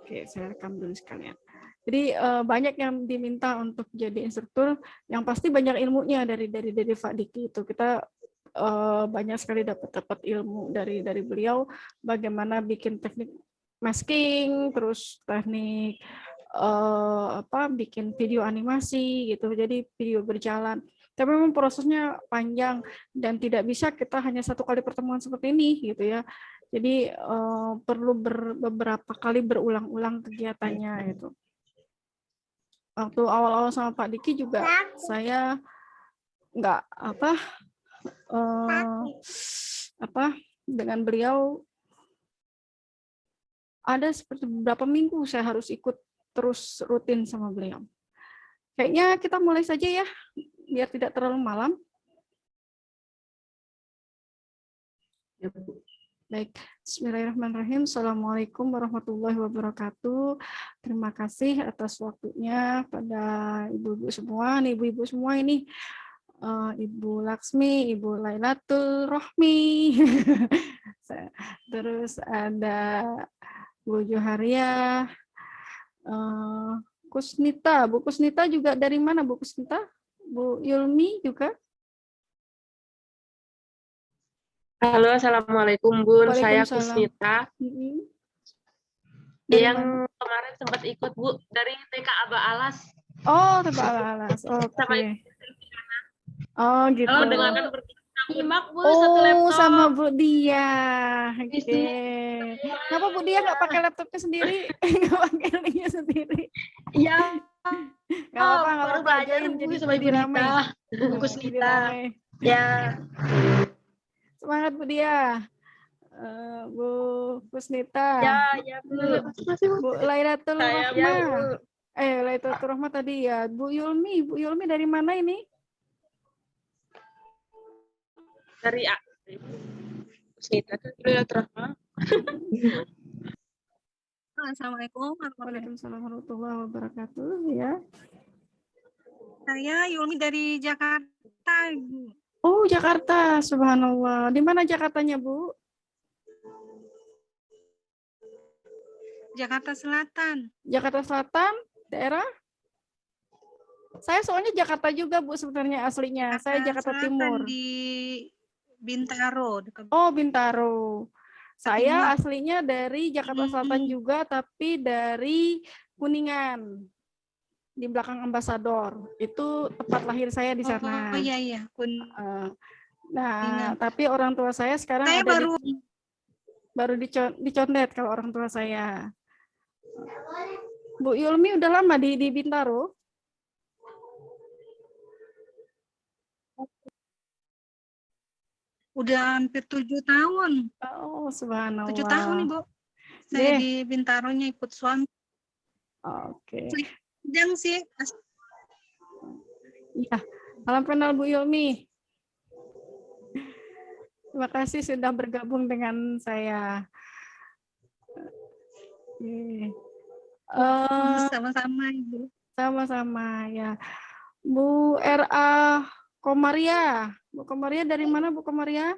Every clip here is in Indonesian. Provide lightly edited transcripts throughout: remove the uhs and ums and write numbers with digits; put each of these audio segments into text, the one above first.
Oke, saya rekam dulu sekalian. Jadi banyak yang diminta untuk jadi instruktur, yang pasti banyak ilmunya dari Pak Diki itu. Kita banyak sekali dapat ilmu dari beliau, bagaimana bikin teknik masking, terus teknik bikin video animasi gitu. Jadi video berjalan. Tapi memang prosesnya panjang dan tidak bisa kita hanya satu kali pertemuan seperti ini gitu ya. Jadi perlu beberapa kali berulang-ulang kegiatannya itu. Waktu awal-awal sama Pak Diki juga saya nggak dengan beliau ada seperti beberapa minggu saya harus ikut terus rutin sama beliau. Kayaknya kita mulai saja ya, biar tidak terlalu malam. Ya, Bu. Baik, bismillahirrahmanirrahim. Assalamualaikum warahmatullahi wabarakatuh. Terima kasih atas waktunya pada ibu-ibu semua, ibu-ibu semua ini. Ibu Laksmi, Ibu Lailatul Rohmi, terus ada Bu Joharia, Kusnita. Bu Kusnita juga dari mana Bu Kusnita? Bu Yulmi juga? Halo, Assalamualaikum Bun, saya Waalaikumsalam. Kusnita. Dari yang mana? kemarin sempat ikut Bu, dari TK Aba Alas. Oh, TK Aba Alas, oke. Oh gitu. Halo, dengarkan bersimak Bu, oh, satu laptop. Sama Bu Dia. Oke. Kenapa Bu Dia nggak pakai laptopnya sendiri? Nggak pakai linknya sendiri? Iya. Nggak apa-apa, nggak apa-apa. Join jadi ramai. Bu Kusnita. Ya. Semangat Bu Dia. Bu Kusnita. Ya Bu. Bu Lailatul Rohma. Ya, Lailatul Rohma tadi ya. Bu Yulmi dari mana ini? Dari Kusnita ke Lailatul Rohma. Assalamualaikum warahmatullahi wabarakatuh. Ya. Saya Yulmi dari Jakarta, Ibu. Oh, Jakarta. Subhanallah. Di mana Jakartanya, Bu? Jakarta Selatan. Jakarta Selatan, daerah? Saya soalnya Jakarta juga, Bu, sebenarnya aslinya. Saya Jakarta Selatan, Timur. Di Bintaro. Oh, Bintaro. Saya Timur. aslinya dari Jakarta Selatan juga, tapi dari Kuningan. Di belakang Ambasador. Itu tempat lahir saya di sana. Oh iya. Nah, tapi orang tua saya sekarang saya ada baru dicondet kalau orang tua saya. Bu Yulmi udah lama di Bintaro? Udah hampir 7 tahun. Oh, subhanallah. 7 tahun, Ibu. Saya di Bintaronya ikut suami. Oke. Sedang sih. Iya, salam kenal Bu Yulmi. Terima kasih sudah bergabung dengan saya. Sama-sama, Ibu. Sama-sama ya. Bu R.A. Komaria. Bu Komaria dari mana Bu Komaria?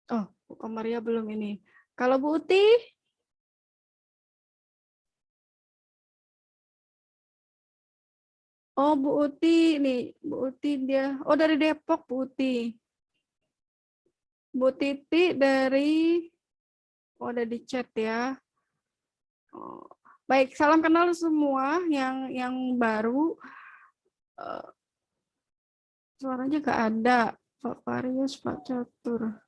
Oh, Bu Komaria belum ini. Kalau Bu Uti? Oh, Bu Uti nih, Bu Uti dia. Oh, dari Depok, Bu Uti. Bu Titi dari ada di chat ya. Oh, baik, salam kenal semua yang baru. Suaranya nggak ada. Pak Varius, Pak Catur.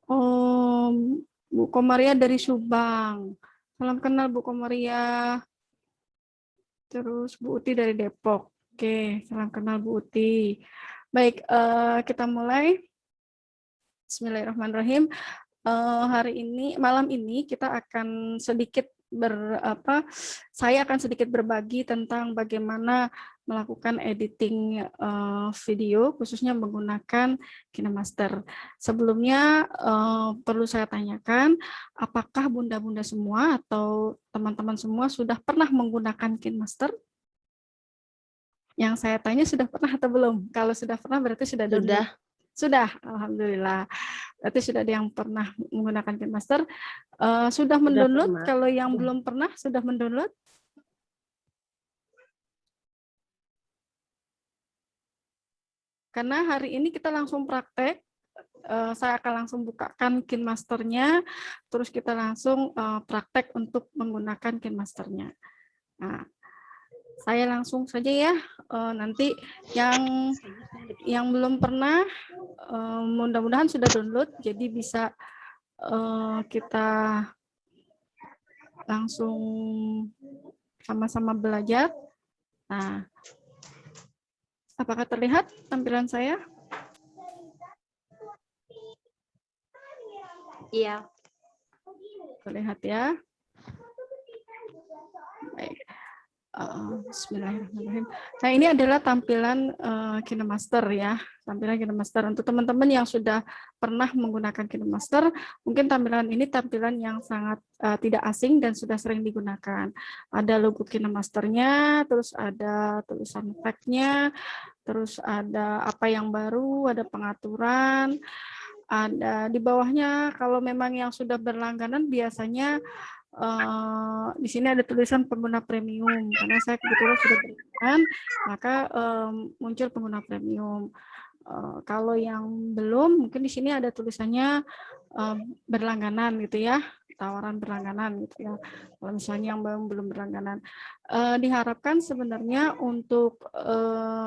Oh, Bu Komaria dari Subang. Salam kenal Bu Komaria. Terus Bu Uti dari Depok. Oke, salam kenal Bu Uti. Baik, kita mulai. Bismillahirrahmanirrahim. Hari ini, malam ini kita akan sedikit saya akan sedikit berbagi tentang bagaimana melakukan editing video khususnya menggunakan KineMaster. Sebelumnya perlu saya tanyakan, apakah bunda-bunda semua atau teman-teman semua sudah pernah menggunakan KineMaster? Yang saya tanya sudah pernah atau belum? Kalau sudah pernah berarti sudah download. Sudah, alhamdulillah. Berarti sudah ada yang pernah menggunakan KineMaster. Sudah mendownload? Kalau yang belum pernah sudah mendownload? Karena hari ini kita langsung praktek. Saya akan langsung bukakan KineMaster-nya, terus kita langsung praktek untuk menggunakan KineMaster-nya. Nah, saya langsung saja ya. Nanti yang belum pernah, mudah-mudahan sudah download, jadi bisa kita langsung sama-sama belajar. Nah, apakah terlihat tampilan saya? Iya. Terlihat ya. Baik. Bismillahirrahmanirrahim. Nah, ini adalah tampilan KineMaster ya. Tampilan KineMaster untuk teman-teman yang sudah pernah menggunakan KineMaster, mungkin tampilan ini tampilan yang sangat tidak asing dan sudah sering digunakan. Ada logo KineMaster-nya, terus ada tulisan fact-nya, terus ada apa yang baru, ada pengaturan, ada di bawahnya kalau memang yang sudah berlangganan biasanya di sini ada tulisan pengguna premium, karena saya kebetulan sudah berlangganan, maka muncul pengguna premium. Kalau yang belum, mungkin di sini ada tulisannya berlangganan gitu ya, tawaran berlangganan gitu ya. Kalau misalnya yang belum berlangganan, diharapkan sebenarnya untuk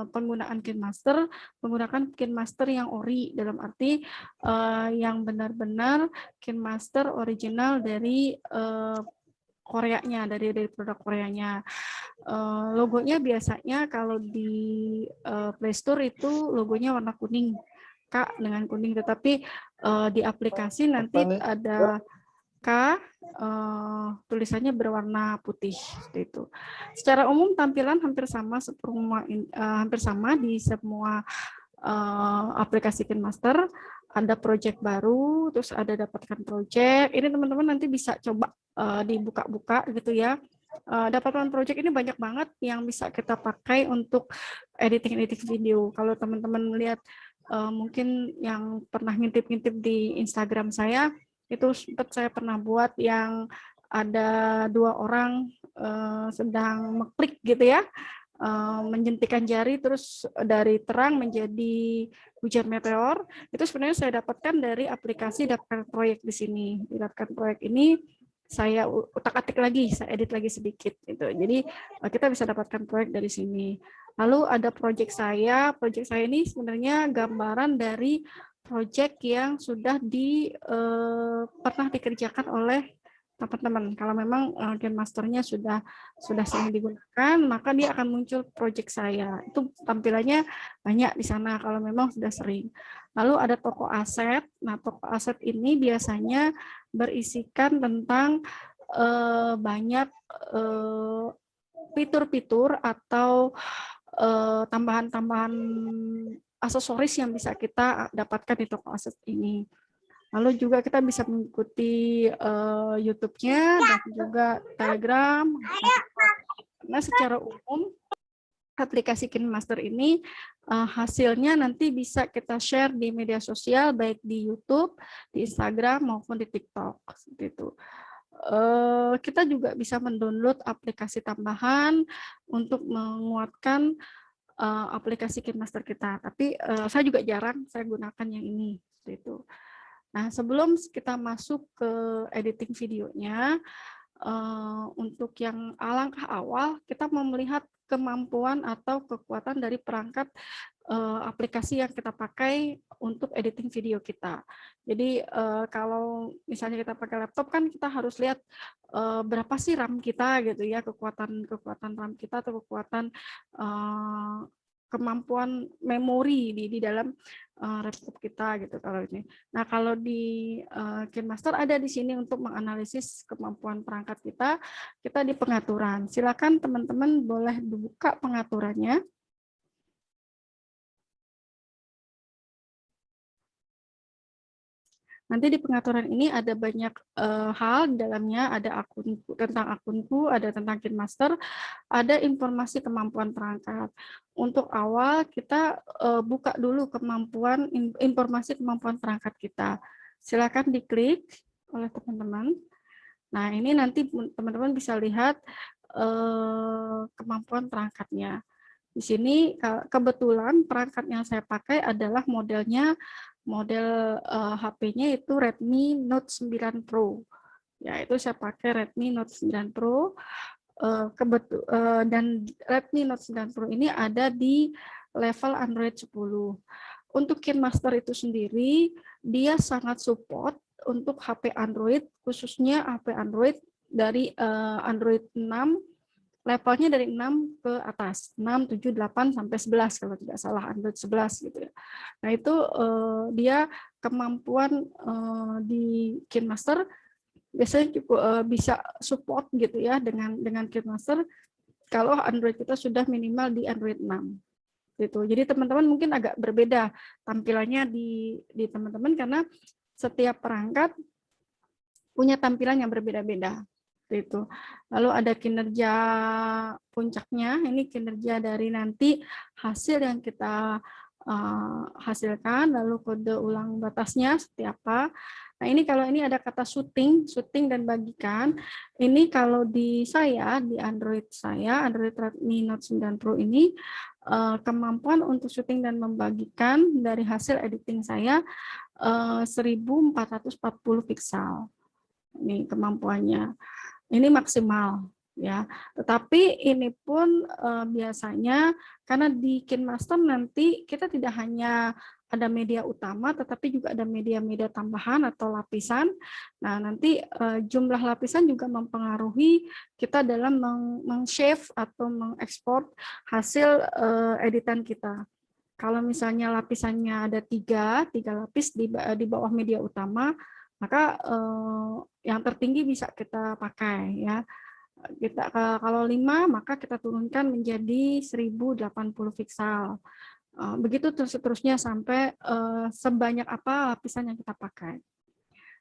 penggunaan KineMaster, menggunakan KineMaster yang ori, dalam arti yang benar-benar KineMaster original dari Koreanya, dari produk Koreanya. Logonya biasanya kalau di Play Store itu logonya warna kuning, Kak, dengan kuning, tetapi di aplikasi nanti ada K, tulisannya berwarna putih seperti itu. Secara umum tampilan hampir sama di semua aplikasi KineMaster. Ada project baru, terus ada dapatkan project. Ini teman-teman nanti bisa coba dibuka-buka gitu ya. Dapatkan project ini banyak banget yang bisa kita pakai untuk editing video. Kalau teman-teman melihat mungkin yang pernah ngintip-ngintip di Instagram saya, itu sempat saya pernah buat yang ada 2 orang sedang mengklik gitu ya, menjentikan jari terus dari terang menjadi hujan meteor. Itu sebenarnya saya dapatkan dari aplikasi Dapatkan Proyek di sini. Di Dapatkan Proyek ini saya utak-atik lagi, saya edit lagi sedikit gitu. Jadi kita bisa dapatkan proyek dari sini. Lalu ada project saya ini sebenarnya gambaran dari project yang sudah pernah dikerjakan oleh teman-teman. Kalau memang KineMaster-nya sudah sering digunakan, maka dia akan muncul project saya. Itu tampilannya banyak di sana kalau memang sudah sering. Lalu ada toko aset. Nah, toko aset ini biasanya berisikan tentang banyak fitur-fitur atau tambahan-tambahan aksesoris yang bisa kita dapatkan di toko aset ini. Lalu juga kita bisa mengikuti YouTube-nya dan juga Telegram. Nah, secara umum aplikasi KineMaster ini hasilnya nanti bisa kita share di media sosial, baik di YouTube, di Instagram maupun di TikTok, seperti itu. Kita juga bisa mendownload aplikasi tambahan untuk menguatkan aplikasi KineMaster kita. Tapi saya juga jarang saya gunakan yang ini, seperti itu. Nah, sebelum kita masuk ke editing videonya, untuk yang alangkah awal, kita mau melihat kemampuan atau kekuatan dari perangkat aplikasi yang kita pakai untuk editing video kita. Jadi kalau misalnya kita pakai laptop kan kita harus lihat berapa sih RAM kita gitu ya, kekuatan RAM kita atau kekuatan kemampuan memori di dalam laptop kita gitu kalau ini. Nah, kalau di KineMaster ada di sini untuk menganalisis kemampuan perangkat kita di pengaturan. Silakan teman-teman boleh buka pengaturannya. Nanti di pengaturan ini ada banyak hal di dalamnya, ada tentang akunku, ada tentang KineMaster, ada informasi kemampuan perangkat. Untuk awal kita buka dulu informasi kemampuan perangkat kita. Silakan diklik oleh teman-teman. Nah, ini nanti teman-teman bisa lihat kemampuan perangkatnya. Di sini kebetulan perangkat yang saya pakai adalah model HP-nya itu Redmi Note 9 Pro. Ya, itu saya pakai Redmi Note 9 Pro. Dan Redmi Note 9 Pro ini ada di level Android 10. Untuk KineMaster itu sendiri, dia sangat support untuk HP Android, khususnya HP Android dari Android 6, levelnya dari 6 ke atas, 6, 7, 8, sampai 11 kalau tidak salah, Android 11 gitu ya. Nah itu dia kemampuan di KineMaster biasanya cukup bisa support gitu ya dengan KineMaster kalau Android kita sudah minimal di Android 6. Gitu. Jadi teman-teman mungkin agak berbeda tampilannya di teman-teman karena setiap perangkat punya tampilan yang berbeda-beda. Itu. Lalu ada kinerja puncaknya, ini kinerja dari nanti hasil yang kita hasilkan, lalu kode ulang batasnya seperti apa. Nah ini kalau ini ada kata syuting dan bagikan, ini kalau di saya, di Android saya, Android Redmi Note 9 Pro ini, kemampuan untuk syuting dan membagikan dari hasil editing saya 1440 pixel. Ini kemampuannya. Ini maksimal ya. Tetapi ini pun biasanya karena di KineMaster nanti kita tidak hanya ada media utama tetapi juga ada media-media tambahan atau lapisan. Nah, nanti jumlah lapisan juga mempengaruhi kita dalam meng-save atau mengekspor hasil editan kita. Kalau misalnya lapisannya ada tiga lapis di bawah media utama, maka yang tertinggi bisa kita pakai ya. Kalau 5 maka kita turunkan menjadi 1080 pixel. Begitu seterusnya sampai sebanyak apa lapisan yang kita pakai.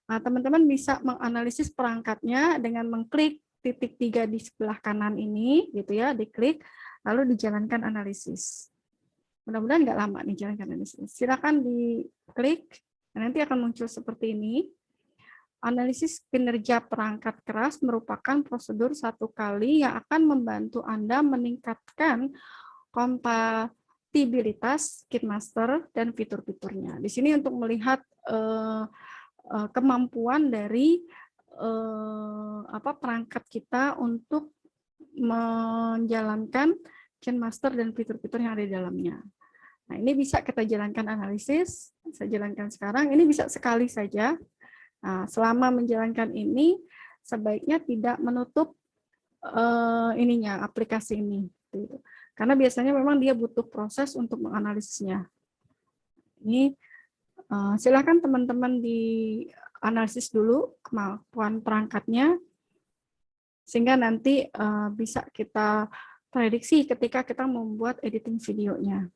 Nah, teman-teman bisa menganalisis perangkatnya dengan mengklik titik 3 di sebelah kanan ini gitu ya, diklik lalu dijalankan analisis. Mudah-mudahan nggak lama nih jalankan analisis. Silakan diklik, nanti akan muncul seperti ini. Analisis kinerja perangkat keras merupakan prosedur satu kali yang akan membantu Anda meningkatkan kompatibilitas KineMaster dan fitur-fiturnya. Di sini untuk melihat kemampuan dari perangkat kita untuk menjalankan KineMaster dan fitur-fitur yang ada di dalamnya. Nah, ini bisa kita jalankan analisis, saya jalankan sekarang, ini bisa sekali saja. Nah, selama menjalankan ini, sebaiknya tidak menutup aplikasi ini. Karena biasanya memang dia butuh proses untuk menganalisisnya. Ini silakan teman-teman dianalisis dulu kemampuan perangkatnya, sehingga nanti bisa kita prediksi ketika kita membuat editing videonya.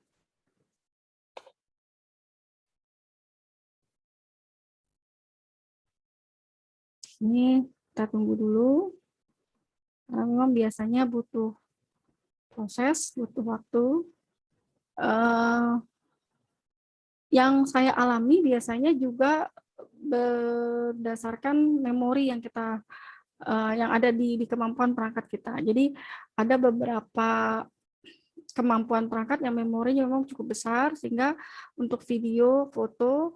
Ini kita tunggu dulu. Karena memang biasanya butuh proses, butuh waktu. Yang saya alami biasanya juga berdasarkan memori yang kita yang ada di kemampuan perangkat kita. Jadi ada beberapa kemampuan perangkat yang memorinya memang cukup besar sehingga untuk video, foto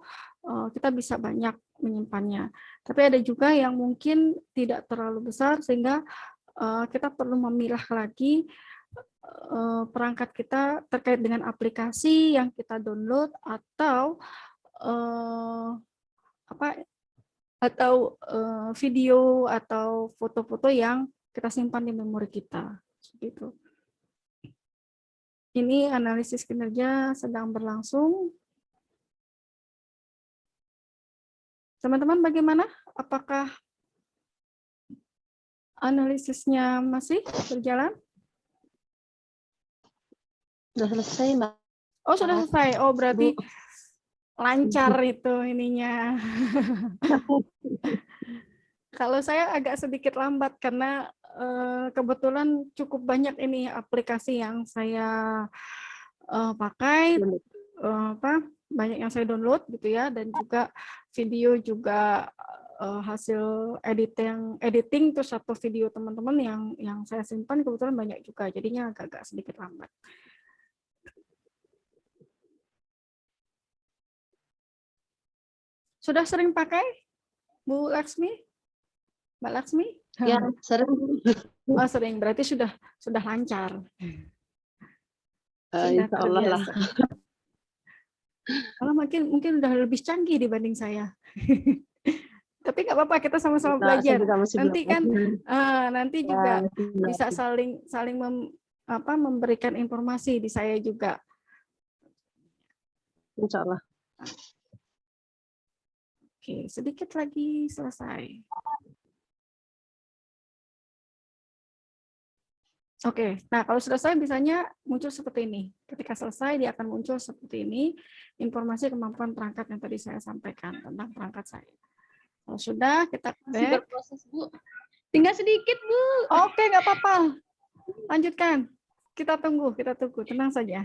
kita bisa banyak menyimpannya. Tapi ada juga yang mungkin tidak terlalu besar sehingga kita perlu memilah lagi perangkat kita terkait dengan aplikasi yang kita download atau video atau foto-foto yang kita simpan di memori kita. Seperti itu. Ini analisis kinerja sedang berlangsung. Teman-teman bagaimana? Apakah analisisnya masih berjalan? Sudah selesai, Mbak. Oh, sudah selesai. Oh, berarti lancar itu ininya. Kalau saya agak sedikit lambat karena kebetulan cukup banyak ini aplikasi yang saya pakai, banyak yang saya download gitu ya, dan juga video juga hasil editing terus satu video teman-teman yang saya simpan kebetulan banyak juga, jadinya agak sedikit lambat. Sudah sering pakai, Bu Laksmi? Mbak Laksmi? Ya, sering. Oh, sering, berarti sudah lancar. Sudah Insya Allah lah. terbiasa. Kalau mungkin udah lebih canggih dibanding saya. Tapi nggak apa-apa, kita sama-sama belajar. Nanti kan nanti juga bisa saling memberikan informasi di saya juga. Insya Allah. Oke, sedikit lagi selesai. Oke, nah kalau selesai biasanya muncul seperti ini. Ketika selesai dia akan muncul seperti ini, informasi kemampuan perangkat yang tadi saya sampaikan tentang perangkat saya. Kalau sudah, kita back. Berproses, Bu. Tinggal sedikit, Bu. Oke, nggak apa-apa. Lanjutkan. Kita tunggu, tenang saja.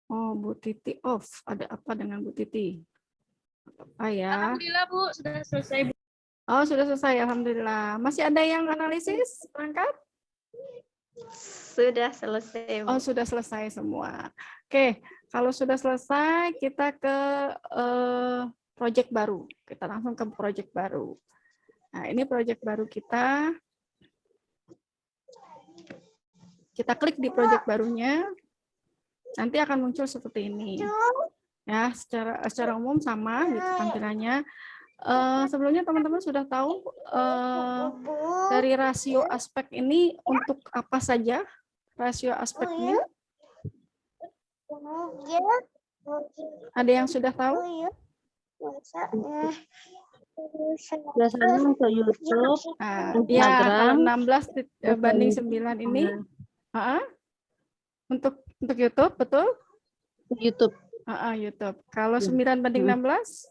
Oh, Bu Titi off. Ada apa dengan Bu Titi? Apa ya? Alhamdulillah, Bu. Sudah selesai, Bu. Oh, sudah selesai. Alhamdulillah. Masih ada yang analisis perangkat? Sudah selesai, Bu. Oh, sudah selesai semua. Oke, kalau sudah selesai, kita ke project baru. Kita langsung ke project baru. Nah, ini project baru kita. Kita klik di project barunya. Nanti akan muncul seperti ini. Ya, secara umum sama gitu tampilannya. Sebelumnya teman-teman sudah tahu dari rasio aspek ini untuk apa saja? Rasio aspek ini? Ada yang sudah tahu? Biasanya untuk YouTube, Ya, kalau Instagram, 16 banding 9 ini. Untuk YouTube, betul? YouTube. YouTube. Kalau 9 banding 16?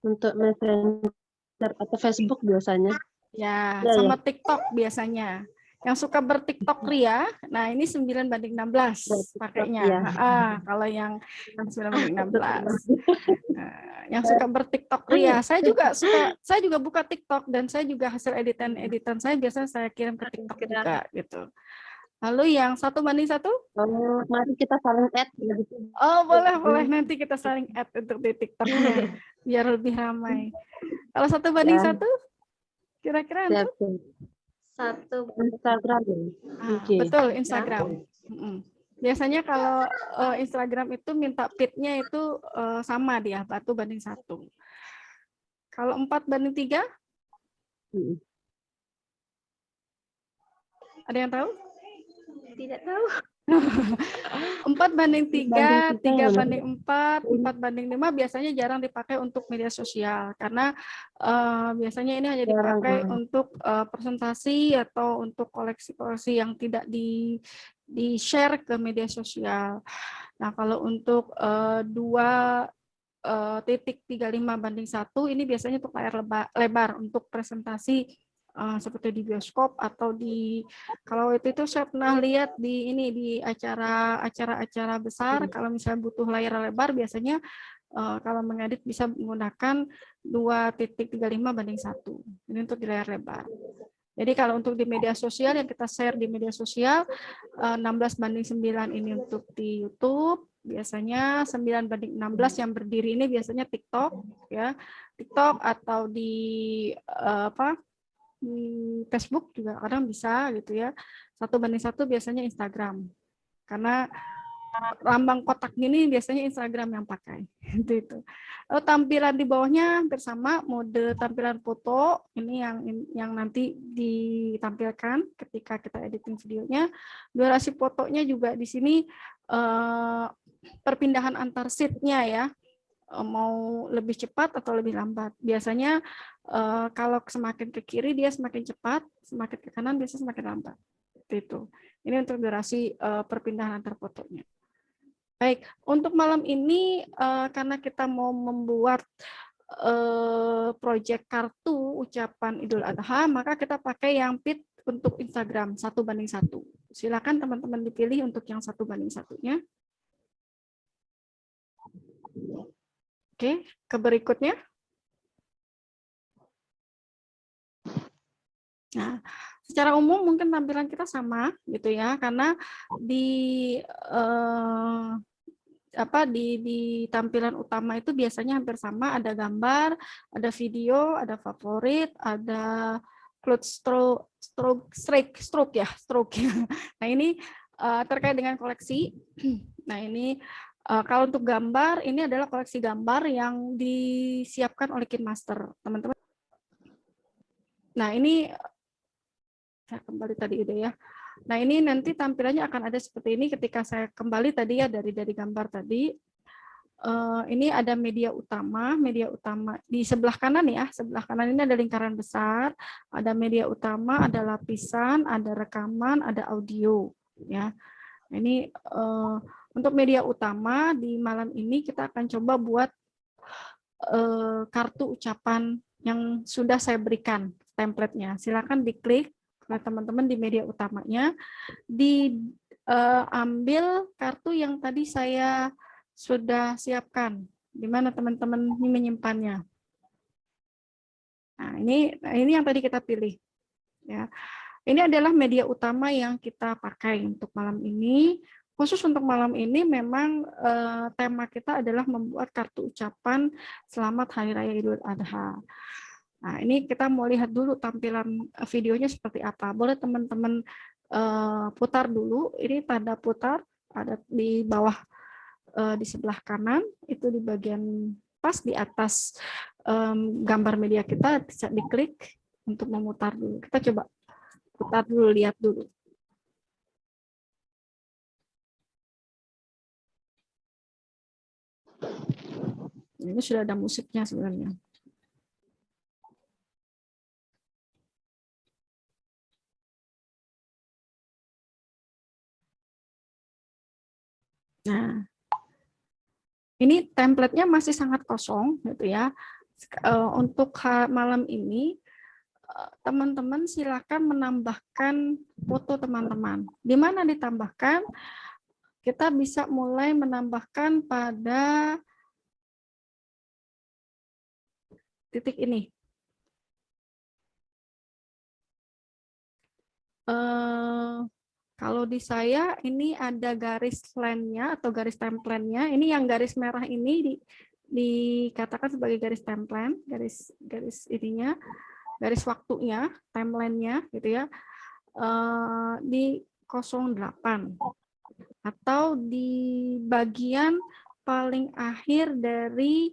Untuk Messenger atau Facebook biasanya. Ya, sama TikTok biasanya. Yang suka bertiktok ria, nah ini 9 banding 16 pakainya. Ya. Kalau yang 9 banding 16. Yang suka bertiktok ria, saya juga buka TikTok dan saya juga hasil editan saya biasanya saya kirim ke TikTok juga gitu. Lalu yang 1 banding 1? Oh, mari kita saling add. Oh, boleh nanti kita saling add untuk di TikToknya biar lebih ramai. Kalau 1 banding 1? Kira-kira untuk? 1 Instagram. Betul, Instagram. Biasanya kalau Instagram itu minta feed-nya itu sama dia, 1 banding 1. Kalau 4 banding 3? Ada yang tahu? Tidak tahu. 4 banding 3, 3 banding 4, 4 banding 5 biasanya jarang dipakai untuk media sosial karena biasanya ini hanya dipakai untuk presentasi atau untuk koleksi-koleksi yang tidak di-share ke media sosial. Nah, kalau untuk 2.35 banding 1 ini biasanya untuk layar lebar untuk presentasi seperti di bioskop atau kalau itu saya pernah lihat di acara besar, kalau misalnya butuh layar lebar biasanya kalau mengedit bisa menggunakan 2.35 banding 1. Ini untuk di layar lebar. Jadi kalau untuk di media sosial yang kita share di media sosial 16 banding 9 ini untuk di YouTube, biasanya 9 banding 16 yang berdiri ini biasanya TikTok ya. TikTok atau di di Facebook juga kadang bisa gitu ya. 1:1 biasanya Instagram. Karena lambang kotak gini biasanya Instagram yang pakai. Itu. Tampilan di bawahnya hampir sama, mode tampilan foto ini yang nanti ditampilkan ketika kita editing videonya. Durasi fotonya juga di sini perpindahan antar sheet-nya ya. Mau lebih cepat atau lebih lambat. Biasanya kalau semakin ke kiri dia semakin cepat, semakin ke kanan biasanya semakin lambat. Itu. Ini untuk durasi perpindahan antar fotonya. Baik, untuk malam ini karena kita mau membuat proyek kartu ucapan Idul Adha, maka kita pakai yang PIT untuk Instagram 1:1. Silakan teman-teman dipilih untuk yang 1:1-nya. Oke, ke berikutnya. Nah, secara umum mungkin tampilan kita sama gitu ya, karena di di tampilan utama itu biasanya hampir sama, ada gambar, ada video, ada favorit, ada cloud stroke ya. Nah, ini terkait dengan koleksi. Nah, ini kalau untuk gambar, ini adalah koleksi gambar yang disiapkan oleh KineMaster, teman-teman. Nah, ini saya kembali tadi ide ya. Nah, ini nanti tampilannya akan ada seperti ini ketika saya kembali tadi ya dari gambar tadi. Ini ada media utama di sebelah kanan ya. Sebelah kanan ini ada lingkaran besar, ada media utama, ada lapisan, ada rekaman, ada audio ya. Ini untuk media utama di malam ini kita akan coba buat kartu ucapan yang sudah saya berikan template-nya. Silakan diklik oleh teman-teman di media utamanya, diambil kartu yang tadi saya sudah siapkan. Di mana teman-teman ini menyimpannya? Nah, ini yang tadi kita pilih. Ya. Ini adalah media utama yang kita pakai untuk malam ini. Khusus untuk malam ini memang tema kita adalah membuat kartu ucapan Selamat Hari Raya Idul Adha. Nah, ini kita mau lihat dulu tampilan videonya seperti apa. Boleh teman-teman putar dulu. Ini tanda putar ada di bawah di sebelah kanan, itu di bagian pas di atas gambar media kita bisa diklik untuk memutar dulu. Kita coba putar dulu, lihat dulu. Ini sudah ada musiknya sebenarnya. Nah, ini template-nya masih sangat kosong gitu ya. Untuk malam ini teman-teman silakan menambahkan foto teman-teman. Di mana ditambahkan? Kita bisa mulai menambahkan pada titik ini. Kalau di saya ini ada garis line-nya atau garis template-nya. Ini yang garis merah ini dikatakan sebagai garis template, garis ininya, garis waktunya, timeline-nya gitu ya. Di 08 atau di bagian paling akhir dari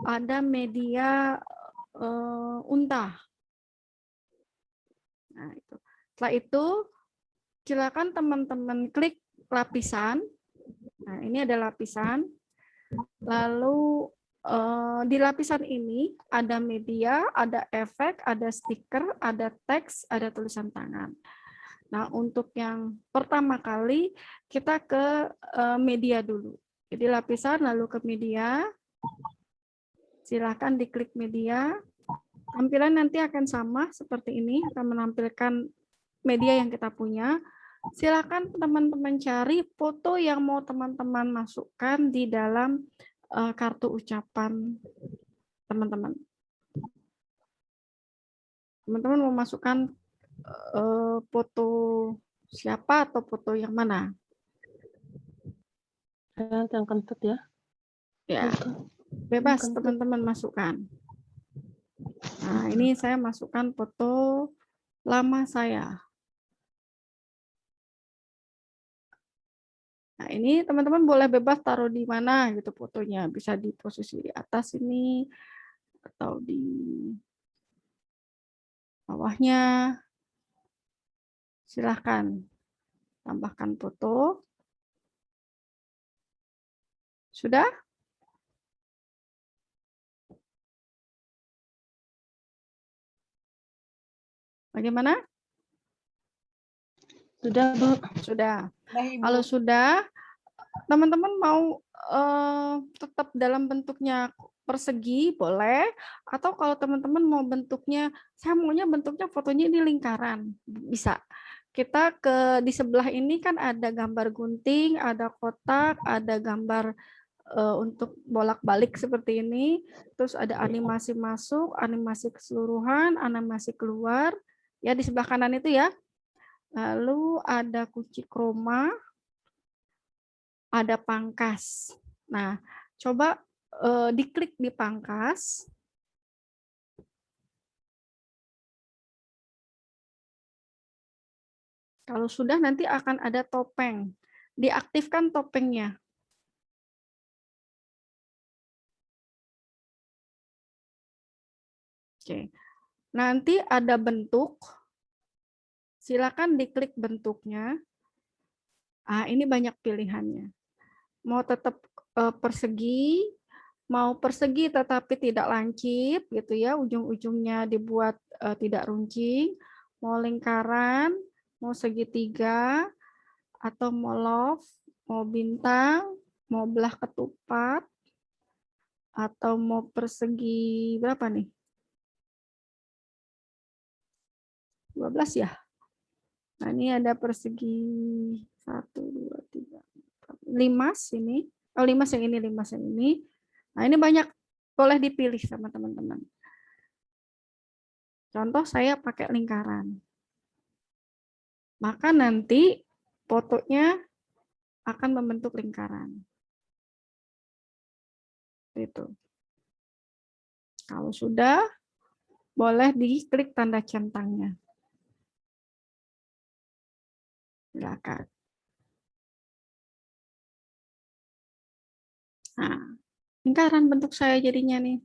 ada media unta. Nah, itu. Setelah itu silakan teman-teman klik lapisan. Nah, ini ada lapisan. Lalu di lapisan ini ada media, ada efek, ada stiker, ada teks, ada tulisan tangan. Nah, untuk yang pertama kali kita ke media dulu. Jadi lapisan lalu ke media. Silakan diklik media. Tampilan nanti akan sama seperti ini, akan menampilkan media yang kita punya. Silakan teman-teman cari foto yang mau teman-teman masukkan di dalam kartu ucapan teman-teman. Teman-teman mau masukkan foto siapa atau foto yang mana? Yang kentut ya. Ya, bebas teman-teman masukkan. Nah, ini saya masukkan foto lama saya. Nah, ini teman-teman boleh bebas taruh di mana gitu fotonya. Bisa di posisi di atas ini atau di bawahnya. Silahkan tambahkan foto. Sudah? Bagaimana? Sudah, Bu. Sudah. Kalau sudah, teman-teman mau tetap dalam bentuknya persegi boleh, atau kalau teman-teman mau bentuknya, saya maunya bentuknya fotonya ini lingkaran, bisa. Kita di sebelah ini kan ada gambar gunting, ada kotak, ada gambar untuk bolak-balik seperti ini, terus ada animasi masuk, animasi keseluruhan, animasi keluar, ya di sebelah kanan itu ya. Lalu ada kunci kroma, ada pangkas. Nah, coba diklik di pangkas. Kalau sudah nanti akan ada topeng. Diaktifkan topengnya. Oke. Nanti ada bentuk. Silakan diklik bentuknya. Ah, ini banyak pilihannya. Mau tetap persegi, mau persegi tetapi tidak lancip gitu ya, ujung-ujungnya dibuat tidak runcing, mau lingkaran, mau segitiga, atau mau love, mau bintang, mau belah ketupat, atau mau persegi berapa nih? 12 ya? Nah, ini ada persegi 1, 2, 3, 4, 5 sini. Oh, 5 yang ini, 5 yang ini. Nah, ini banyak, boleh dipilih sama teman-teman. Contoh saya pakai lingkaran. Maka nanti fotonya akan membentuk lingkaran. Itu. Kalau sudah, boleh diklik tanda centangnya. Silakan. Nah, lingkaran bentuk saya jadinya nih.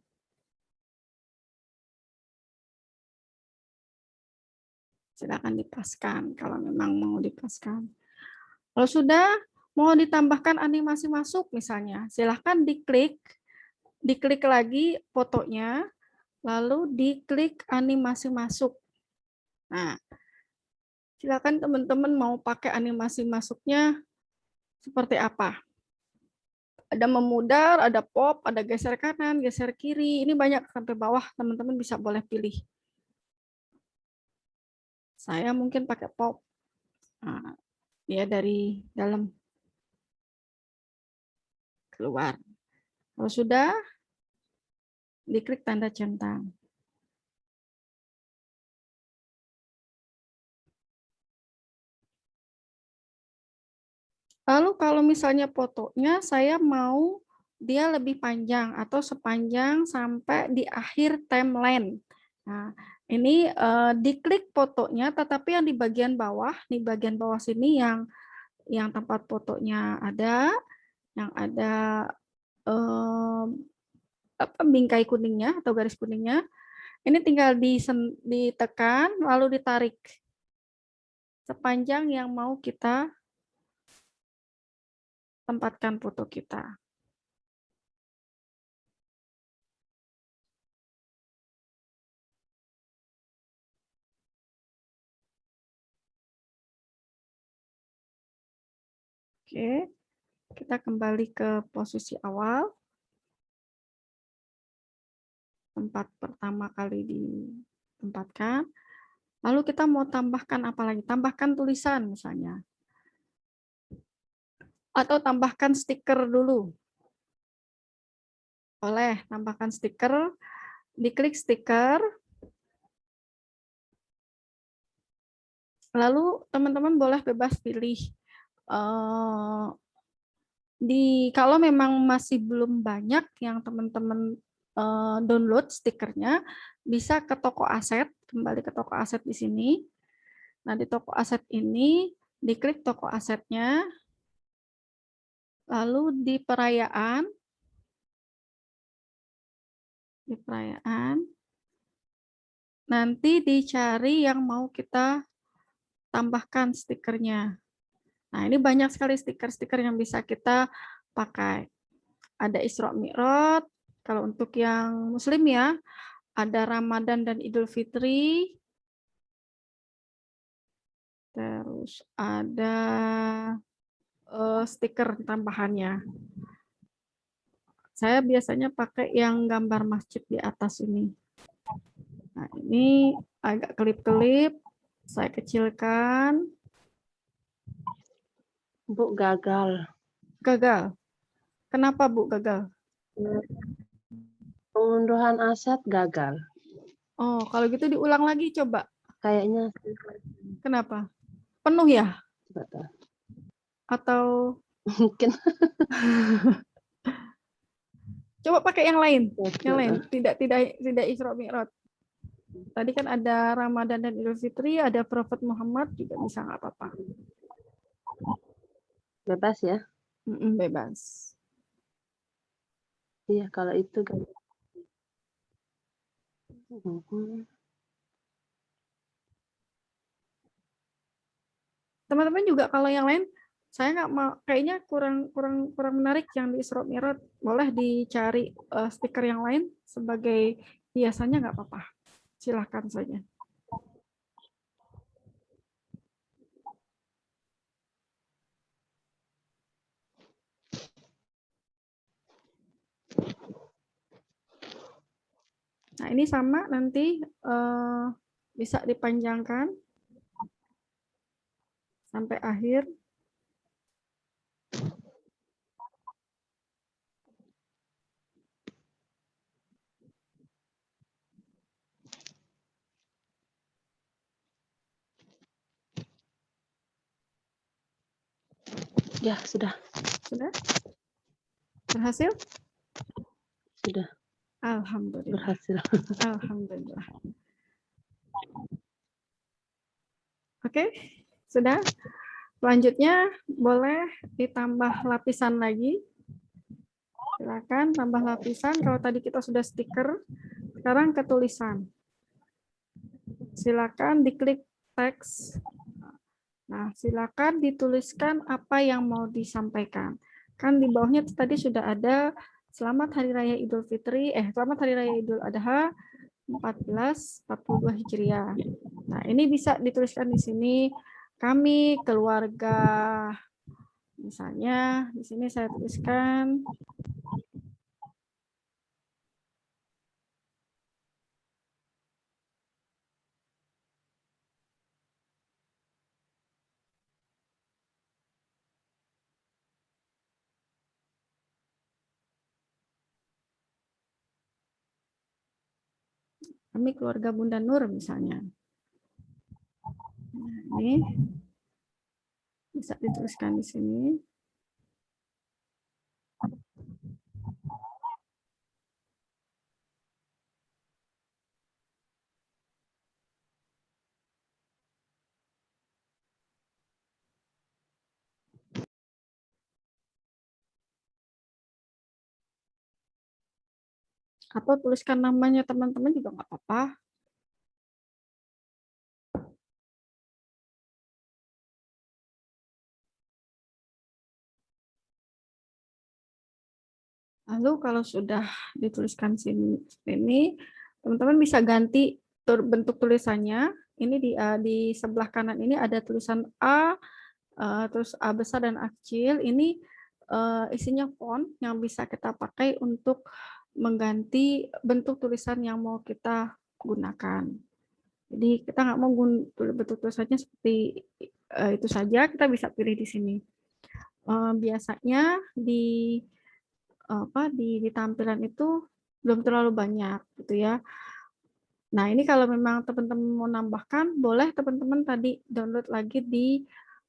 Silakan dipaskan kalau memang mau dipaskan. Kalau sudah mau ditambahkan animasi masuk misalnya, silahkan diklik lagi fotonya, lalu diklik animasi masuk. Nah, silakan teman-teman mau pakai animasi masuknya seperti apa. Ada memudar, ada pop, ada geser kanan, geser kiri. Ini banyak sampai bawah, teman-teman bisa boleh pilih. Saya mungkin pakai pop. Nah, ya dari dalam keluar. Kalau sudah, diklik tanda centang. Lalu kalau misalnya fotonya saya mau dia lebih panjang atau sepanjang sampai di akhir timeline. Nah, ini diklik fotonya, tetapi yang di bagian bawah, di bagian bawah sini yang tempat fotonya ada, yang ada bingkai kuningnya atau garis kuningnya, ini tinggal ditekan lalu ditarik sepanjang yang mau kita tempatkan foto kita. Oke, kita kembali ke posisi awal. Tempat pertama kali ditempatkan. Lalu kita mau tambahkan apa lagi? Tambahkan tulisan misalnya. Atau tambahkan stiker dulu. Boleh, tambahkan stiker. Diklik stiker. Lalu teman-teman boleh bebas pilih. Kalau memang masih belum banyak yang teman-teman download stikernya, bisa ke toko aset, kembali ke toko aset di sini. Nah, di toko aset ini, diklik toko asetnya, lalu di perayaan, nanti dicari yang mau kita tambahkan stikernya. Nah, ini banyak sekali stiker-stiker yang bisa kita pakai. Ada Isra Mi'raj, kalau untuk yang Muslim ya, ada Ramadan dan Idul Fitri, terus ada stiker tambahannya. Saya biasanya pakai yang gambar masjid di atas ini. Nah, ini agak kelip-kelip, saya kecilkan. Bu, gagal. Gagal. Kenapa, Bu, gagal? Pengunduhan aset gagal. Oh, kalau gitu diulang lagi coba. Kayaknya Kenapa? Penuh ya? coba tahu. Atau Mungkin coba pakai yang lain? Yang lain, ya, tidak Isra Mi'raj. Tadi kan ada Ramadan dan Idul Fitri, ada Prophet Muhammad, juga bisa nggak apa-apa. bebas ya. Bebas. Iya, kalau itu kan. Teman-teman juga kalau yang lain, saya nggak mau, kayaknya kurang menarik yang di Isra Mi'raj. Boleh dicari stiker yang lain sebagai hiasannya, nggak apa-apa. Silahkan saja. Nah, ini sama nanti bisa dipanjangkan sampai akhir. Ya, sudah. Sudah? Berhasil? Sudah Alhamdulillah. berhasil. Alhamdulillah. Oke, sudah. Selanjutnya boleh ditambah lapisan lagi. Silakan tambah lapisan. Kalau tadi kita sudah stiker, sekarang ke tulisan. Silakan diklik teks. Nah, silakan dituliskan apa yang mau disampaikan. Kan di bawahnya tadi sudah ada Selamat Hari Raya Idul Fitri, Selamat Hari Raya Idul Adha 1442 Hijriah. Nah, ini bisa dituliskan di sini, kami keluarga, misalnya di sini saya tuliskan kami keluarga Bunda Nur misalnya. Nah, ini bisa dituliskan di sini. Atau tuliskan namanya teman-teman juga nggak apa-apa. Lalu kalau sudah dituliskan sini, teman-teman bisa ganti bentuk tulisannya. Ini di sebelah kanan ini ada tulisan A, terus A besar dan A kecil. Ini isinya font yang bisa kita pakai untuk mengganti bentuk tulisan yang mau kita gunakan. Jadi kita nggak mau bentuk tulisannya seperti itu saja, kita bisa pilih di sini. Biasanya di tampilan itu belum terlalu banyak gitu ya. Nah, ini kalau memang teman-teman mau nambahkan, boleh teman-teman tadi download lagi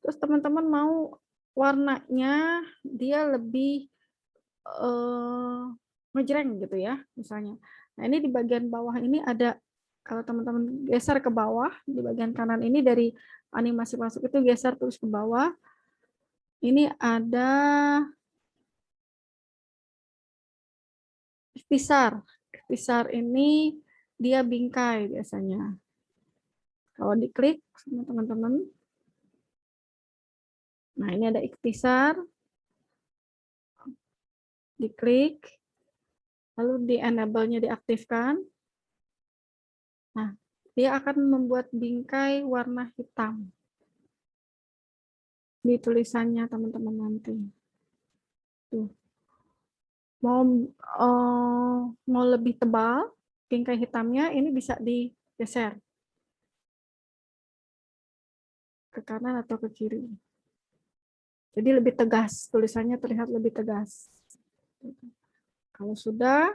terus teman-teman mau warnanya dia lebih ngejreng gitu ya, misalnya. Nah, ini di bagian bawah ini ada, kalau teman-teman geser ke bawah, di bagian kanan ini dari animasi masuk itu geser terus ke bawah. Ini ada ikhtisar. Ikhtisar ini dia bingkai biasanya. Kalau diklik sama teman-teman. Nah, ini ada ikhtisar. Diklik. Lalu di enable-nya diaktifkan. Nah, dia akan membuat bingkai warna hitam di tulisannya teman-teman nanti. Tuh. Mau lebih tebal bingkai hitamnya, ini bisa digeser ke kanan atau ke kiri. Jadi lebih tegas, tulisannya terlihat lebih tegas. Kalau sudah,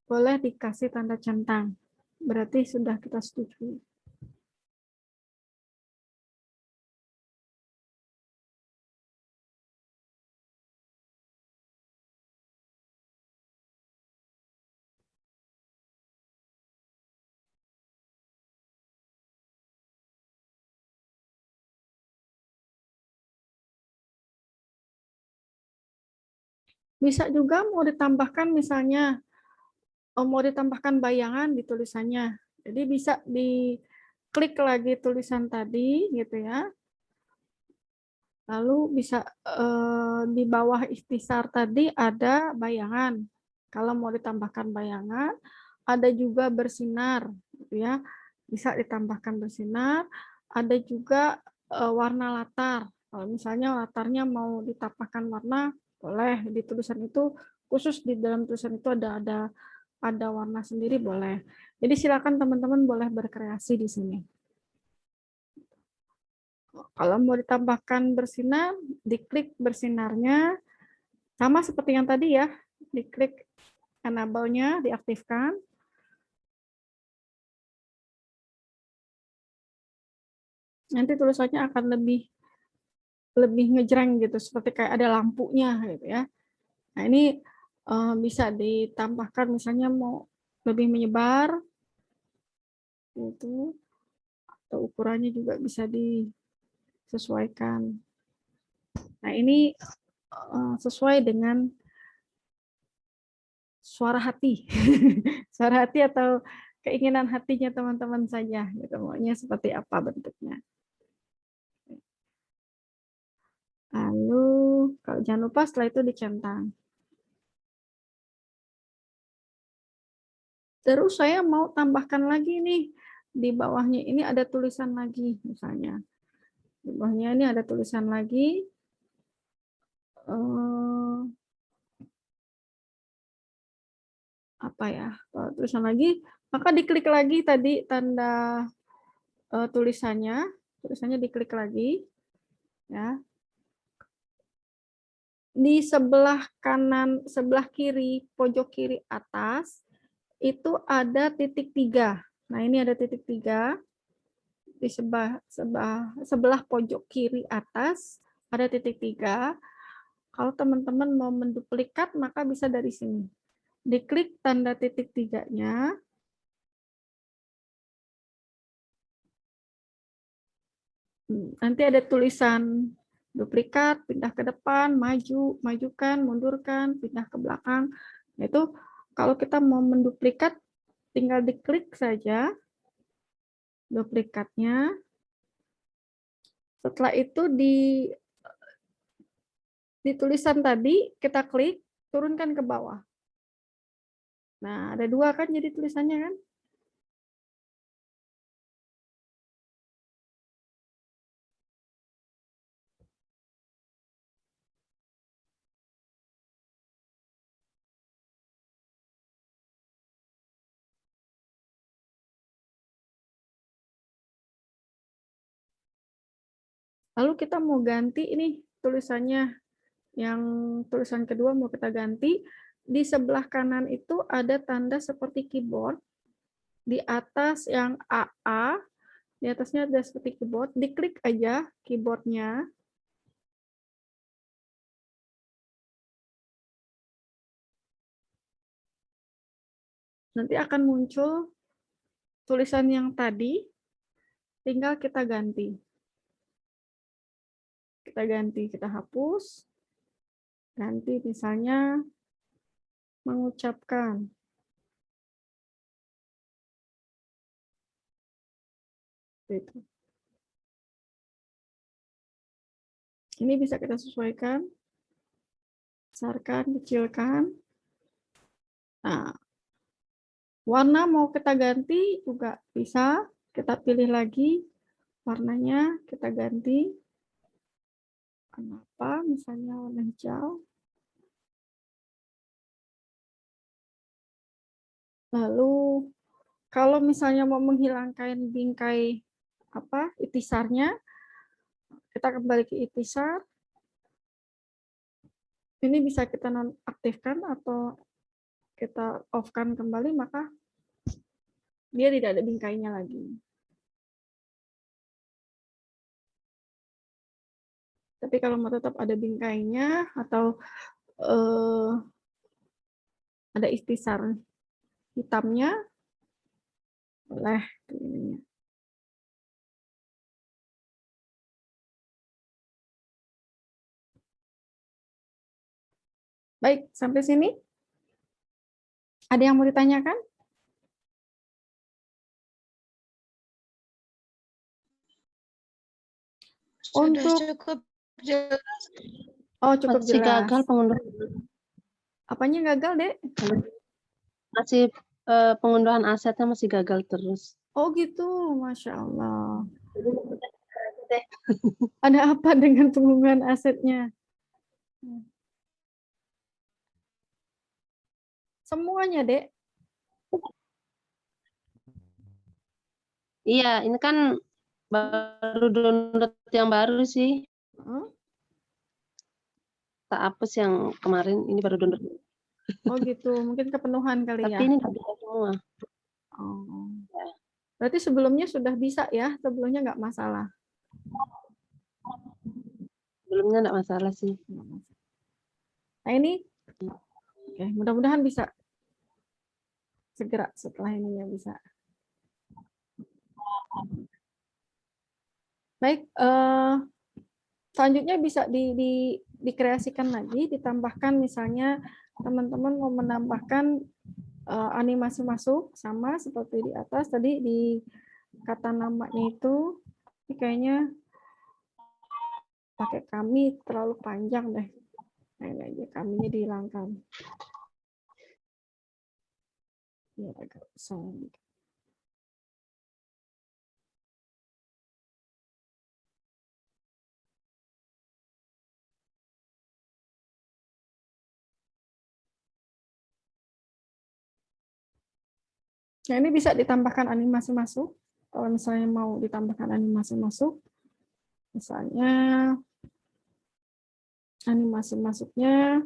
boleh dikasih tanda centang. Berarti sudah kita setuju. Bisa juga mau ditambahkan misalnya, mau ditambahkan bayangan di tulisannya. Jadi bisa diklik lagi tulisan tadi gitu ya. Lalu bisa di bawah ikhtisar tadi ada bayangan. Kalau mau ditambahkan bayangan, ada juga bersinar, gitu ya. Bisa ditambahkan bersinar. Ada juga warna latar. Kalau misalnya latarnya mau ditambahkan warna, boleh di tulisan itu khusus di dalam tulisan itu ada warna sendiri boleh. Jadi silakan teman-teman boleh berkreasi di sini. Kalau mau ditambahkan bersinar, diklik bersinarnya, sama seperti yang tadi ya, diklik enable-nya, diaktifkan. Nanti tulisannya akan lebih ngejreng gitu, seperti kayak ada lampunya gitu ya. Nah ini bisa ditambahkan misalnya mau lebih menyebar, gitu, atau ukurannya juga bisa disesuaikan. Nah ini sesuai dengan suara hati, suara hati atau keinginan hatinya teman-teman saja, gitu, maunya seperti apa bentuknya. Lalu kalau jangan lupa setelah itu dicentang. Terus saya mau tambahkan lagi nih di bawahnya ini ada tulisan lagi misalnya. Di bawahnya ini ada tulisan lagi. Apa ya? Tulisan lagi, maka diklik lagi tadi tanda tulisannya diklik lagi ya. Di sebelah kanan, sebelah kiri, pojok kiri atas itu ada titik 3. Nah, ini ada titik 3 di sebelah pojok kiri atas ada titik 3. Kalau teman-teman mau menduplikat maka bisa dari sini. Diklik tanda titik 3-nya. Nanti ada tulisan duplikat, pindah ke depan, maju, majukan, mundurkan, pindah ke belakang. Itu kalau kita mau menduplikat, tinggal diklik saja duplikatnya. Setelah itu di tulisan tadi, kita klik, turunkan ke bawah. Nah, ada 2 kan jadi tulisannya kan? Lalu kita mau ganti ini tulisannya, yang tulisan kedua mau kita ganti. Di sebelah kanan itu ada tanda seperti keyboard. Di atas yang AA, di atasnya ada seperti keyboard. Diklik aja keyboardnya. Nanti akan muncul tulisan yang tadi, tinggal kita ganti. kita ganti, kita hapus, ganti misalnya mengucapkan. Itu. Ini bisa kita sesuaikan, besarkan, kecilkan. Nah, warna mau kita ganti juga bisa, kita pilih lagi warnanya, kita ganti. Kenapa? Misalnya warna hijau. Lalu kalau misalnya mau menghilangkan bingkai itisarnya, kita kembali ke itisar. Ini bisa kita nonaktifkan atau kita off-kan kembali, maka dia tidak ada bingkainya lagi. Tapi kalau mau tetap ada bingkainya atau ada ikhtisar hitamnya, boleh. Baik, sampai sini. Ada yang mau ditanyakan? Sudah Untuk cukup jelas. cukup Masih jelas. gagal pengunduhan. Apanya gagal, Dek? Masih pengunduhan asetnya masih gagal terus. Oh gitu, Masya Allah. Ada apa dengan penggunaan asetnya? Semuanya, Dek. Iya, ini kan baru download yang baru sih. Tak hapus yang kemarin, ini baru download. Oh gitu, mungkin kepenuhan kali Tapi ya. ini nggak bisa semua. Oh. Berarti sebelumnya sudah bisa ya, sebelumnya nggak masalah. Sebelumnya nggak masalah sih. Nah ini, oke, mudah-mudahan bisa segera setelah ininya bisa. Baik, selanjutnya bisa dikreasikan lagi, ditambahkan misalnya teman-teman mau menambahkan animasi masuk sama seperti di atas tadi di kata namanya itu, ini kayaknya pakai kami terlalu panjang deh. Nah, ini aja kaminya dihilangkan. Ya, agak besar. Nah, ini bisa ditambahkan animasi masuk. Kalau misalnya mau ditambahkan animasi masuk, misalnya animasi masuknya